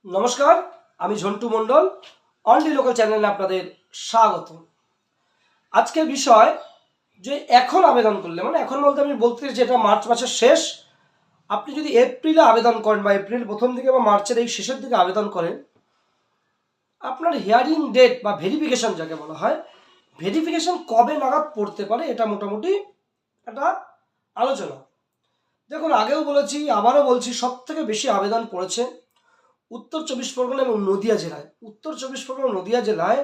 নমস্কার, আমি ঝন্টু মণ্ডল। Only local চ্যানেলে আপনাদের স্বাগত। আজকের বিষয় যে এখন আবেদন করলে, মানে এখন বলতে আমি বলতে চাইছি এটা মার্চ মাসের শেষ। আপনি যদি এপ্রিলে আবেদন করেন বা এপ্রিল প্রথম দিকে বা মার্চের এই শেষের দিকে আবেদন করেন, আপনার হিয়ারিং ডেট বা ভেরিফিকেশন যাকে বলা হয়, ভেরিফিকেশন কবে নাগাদ পড়তে পারে এটা মোটামুটি একটা আলোচনা। দেখুন, আগেও বলেছি আবারও বলছি, সব থেকে বেশি আবেদন পড়েছে উত্তর চব্বিশ পরগনা এবং নদিয়া জেলায়। উত্তর চব্বিশ পরগনা নদিয়া জেলায়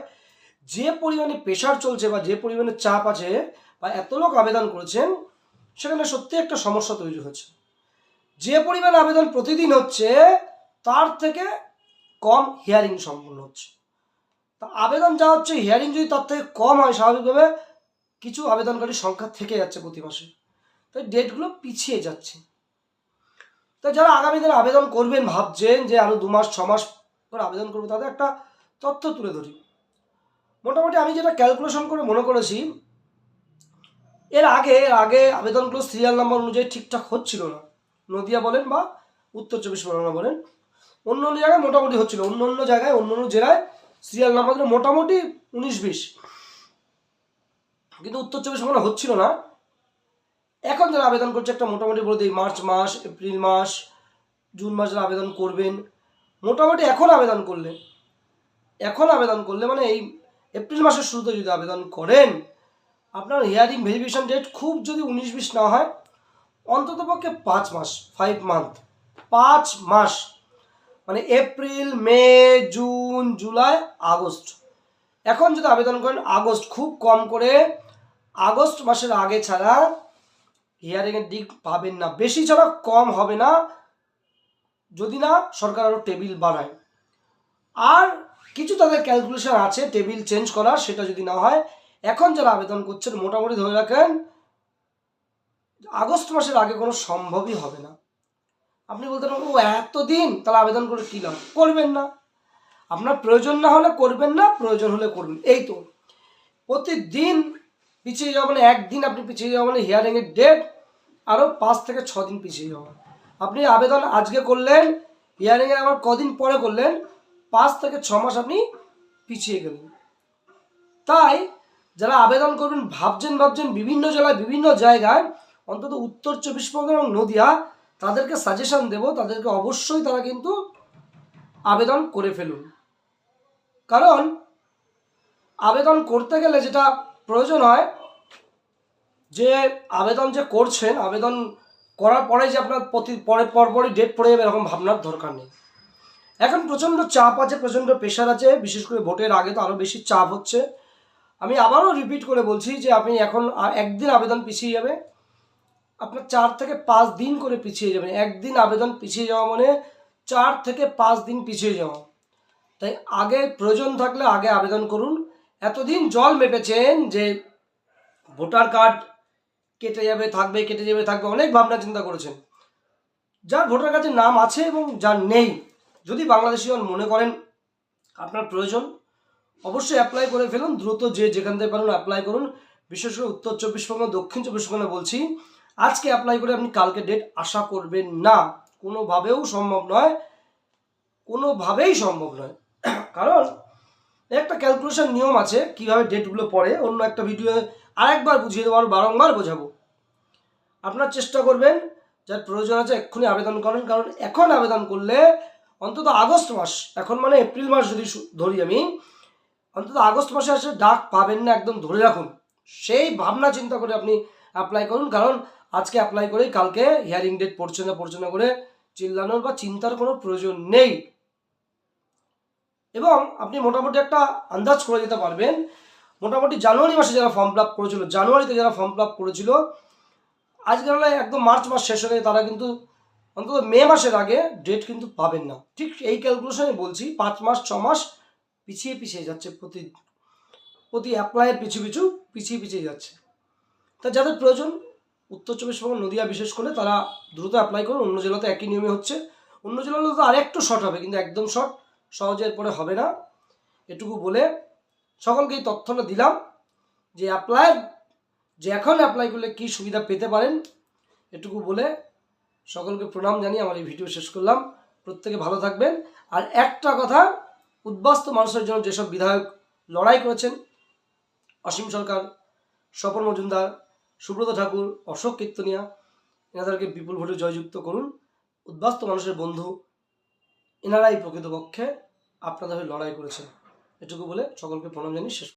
যে পরিমাণে প্রেশার চলছে বা যে পরিমাণে চাপ আছে বা এত লোক আবেদন করেছেন, সেখানে সত্যি একটা সমস্যা তৈরি হচ্ছে। যে পরিমাণে আবেদন প্রতিদিন হচ্ছে তার থেকে কম হিয়ারিং সম্পন্ন হচ্ছে। তা আবেদন যা হচ্ছে, হিয়ারিং যদি তার থেকে কম হয়, স্বাভাবিকভাবে কিছু আবেদনকারীর সংখ্যা থেকে যাচ্ছে প্রতি মাসে, তাই ডেটগুলো পিছিয়ে যাচ্ছে। তো যারা আগামী দিনে আবেদন করবেন ভাবছেন যে আরও 2 মাস 6 মাস করে আবেদন করবো, তাদের একটা তথ্য তুলে ধরি। মোটামুটি আমি যেটা ক্যালকুলেশন করে মনে করেছি, এর আগে আবেদনগুলো সিরিয়াল নাম্বার অনুযায়ী ঠিকঠাক হচ্ছিল না। নদিয়া বলেন বা উত্তর চব্বিশ পরগনা বলেন, অন্য অন্য জায়গায় মোটামুটি হচ্ছিল, অন্য অন্য জায়গায় অন্য অন্য জেলায় সিরিয়াল নাম্বারগুলো মোটামুটি 19-20, কিন্তু উত্তর চব্বিশ পরগনা হচ্ছিল না। এখন যারা আবেদন করছে একটা মোটামুটি বলে দিই, মার্চ মাস, এপ্রিল মাস, জুন মাস যারা আবেদন করবেন, মোটামুটি এখন আবেদন করলে মানে এই এপ্রিল মাসের শুরুতে যদি আবেদন করেন, আপনার হিয়ারিং ভেরিফিকেশন ডেট খুব যদি 19-20 না হয়, অন্ততপক্ষে 5 মাস, 5 মান্থ, 5 মাস, মানে এপ্রিল, মে, জুন, জুলাই, আগস্ট। এখন যদি আবেদন করেন আগস্ট, খুব কম করে আগস্ট মাসের আগে ছাড়া হিয়ারিংয়ের দিক পাবেন না। বেশি ছাড়া কম হবে না, যদি না সরকার আরও টেবিল বাড়ায়। আর কিছু তাদের ক্যালকুলেশন আছে টেবিল চেঞ্জ করার, সেটা যদি না হয়, এখন যারা আবেদন করছেন মোটামুটি ধরে রাখেন আগস্ট মাসের আগে কোনো সম্ভবই হবে না। আপনি বলতেন ও এতদিন, তাহলে আবেদন করে কী লাভ? করবেন না। আপনার প্রয়োজন না হলে করবেন না, প্রয়োজন হলে করবেন, এই তো। প্রতিদিন পিছিয়ে যাওয়া মানে, একদিন আপনি পিছিয়ে যাওয়া মানে হিয়ারিংয়ের ডেট আরও 5 থেকে 6 দিন পিছিয়ে যাওয়া। আপনি আবেদন আজকে করলেন, হিয়ারিংয়ের আবার কদিন পরে করলেন, 5 থেকে 6 মাস আপনি পিছিয়ে গেলেন। তাই যারা আবেদন করবেন ভাবছেন বিভিন্ন জেলায় বিভিন্ন জায়গায়, অন্তত উত্তর চব্বিশ পরগনা এবং নদিয়া, তাদেরকে সাজেশন দেব, তাদেরকে অবশ্যই তারা কিন্তু আবেদন করে ফেলুন। কারণ আবেদন করতে গেলে যেটা প্রয়োজন হয়, যে আবেদন যে করছেন, আবেদন করার পরে যে আপনার পরপরই ডেট পড়ে যাবে এরকম ভাবনার দরকার নেই। এখন প্রচণ্ড চাপ আছে, প্রচণ্ড প্রেশার আছে, বিশেষ করে ভোটের আগে তো আরও বেশি চাপ হচ্ছে। আমি আবারও রিপিট করে বলছি যে আপনি এখন একদিন আবেদন পিছিয়ে যাবে, আপনার 4 থেকে 5 দিন করে পিছিয়ে যাবেন। একদিন আবেদন পিছিয়ে যাওয়া মানে 4 থেকে 5 দিন পিছিয়ে যাওয়া। তাই আগে প্রয়োজন থাকলে আগে আবেদন করুন। এতদিন জল মেপেছেন যে ভোটার কার্ড কেটে যাবে থাকবে, অনেক ভাবনা চিন্তা করেছেন। যার ভোটার কার্ডের নাম আছে এবং যার নেই, যদি বাংলাদেশি মনে করেন আপনার প্রয়োজন, অবশ্যই অ্যাপ্লাই করে ফেলুন দ্রুত, যে যেখান থেকে পারেন অ্যাপ্লাই করুন। বিশেষ করে উত্তর চব্বিশ পরগনা, দক্ষিণ চব্বিশ পরগনা বলছি, আজকে অ্যাপ্লাই করে আপনি কালকে ডেট আশা করবেন না, কোনোভাবেই সম্ভব নয়। কারণ একটা ক্যালকুলেশন নিয়ম আছে কিভাবে ডেটগুলো পড়ে, অন্য একটা ভিডিও আরেকবার বুঝিয়ে দেবো, আর বারংবার বোঝাবো। আপনার চেষ্টা করবেন, যার প্রয়োজন আছে এক্ষুনি আবেদন করেন। কারণ এখন আবেদন করলে অন্তত আগস্ট মাস, এখন মানে এপ্রিল মাস যদি ধরি আমি, অন্তত আগস্ট মাসে আসে ডাক পাবেন না, একদম ধরে রাখুন। সেই ভাবনা চিন্তা করে আপনি অ্যাপ্লাই করুন। কারণ আজকে অ্যাপ্লাই করেই কালকে হিয়ারিং ডেট পড়ছে না করে চিল্লানোর বা চিন্তার কোনো প্রয়োজন নেই। এবং আপনি মোটামুটি একটা আন্দাজ করে দিতে পারবেন, মোটামুটি জানুয়ারি মাসে যারা ফর্ম ফিল আপ করেছিল, জানুয়ারিতে যারা ফর্ম ফিল আপ করেছিল, আজকে হলে একদম মার্চ মাস শেষ হয়ে গেছে, তারা কিন্তু অন্তত মে মাসের আগে ডেট কিন্তু পাবেন না। ঠিক এই ক্যালকুলেশনে বলছি, 5 মাস 6 মাস পিছিয়ে যাচ্ছে, প্রতি অ্যাপ্লাইয়ের পিছিয়ে যাচ্ছে। তা যাদের প্রয়োজন, উত্তর চব্বিশ পরগনা নদিয়া বিশেষ করে, তারা দ্রুত অ্যাপ্লাই করুন। অন্য জেলাতে একই নিয়মে হচ্ছে, অন্য জেলাতে তো আরেকটু শর্ট হবে, কিন্তু একদম শর্ট সহজে এরপরে হবে না। এটুকু বলে সকলকে এই তথ্যটা দিলাম যে এখন অ্যাপ্লাই করলে কী সুবিধা পেতে পারেন, এটুকু বলে সকলকে প্রণাম জানিয়ে আমার এই ভিডিও শেষ করলাম। প্রত্যেকে ভালো থাকবেন। আর একটা কথা, উদ্বাস্তু মানুষের জন্য যেসব বিধায়ক লড়াই করেছেন, অসীম সরকার, স্বপন মজুমদার, সুব্রত ঠাকুর, অশোক কীর্তনিয়া, এনাদেরকে বিপুল ভোটে জয়যুক্ত করুন। উদ্বাস্তু মানুষের বন্ধু, এনারাই প্রকৃতপক্ষে আপনাদের হয়ে লড়াই করেছেন। এটুকু বলে সকলকে প্রণাম জানিয়ে শেষ।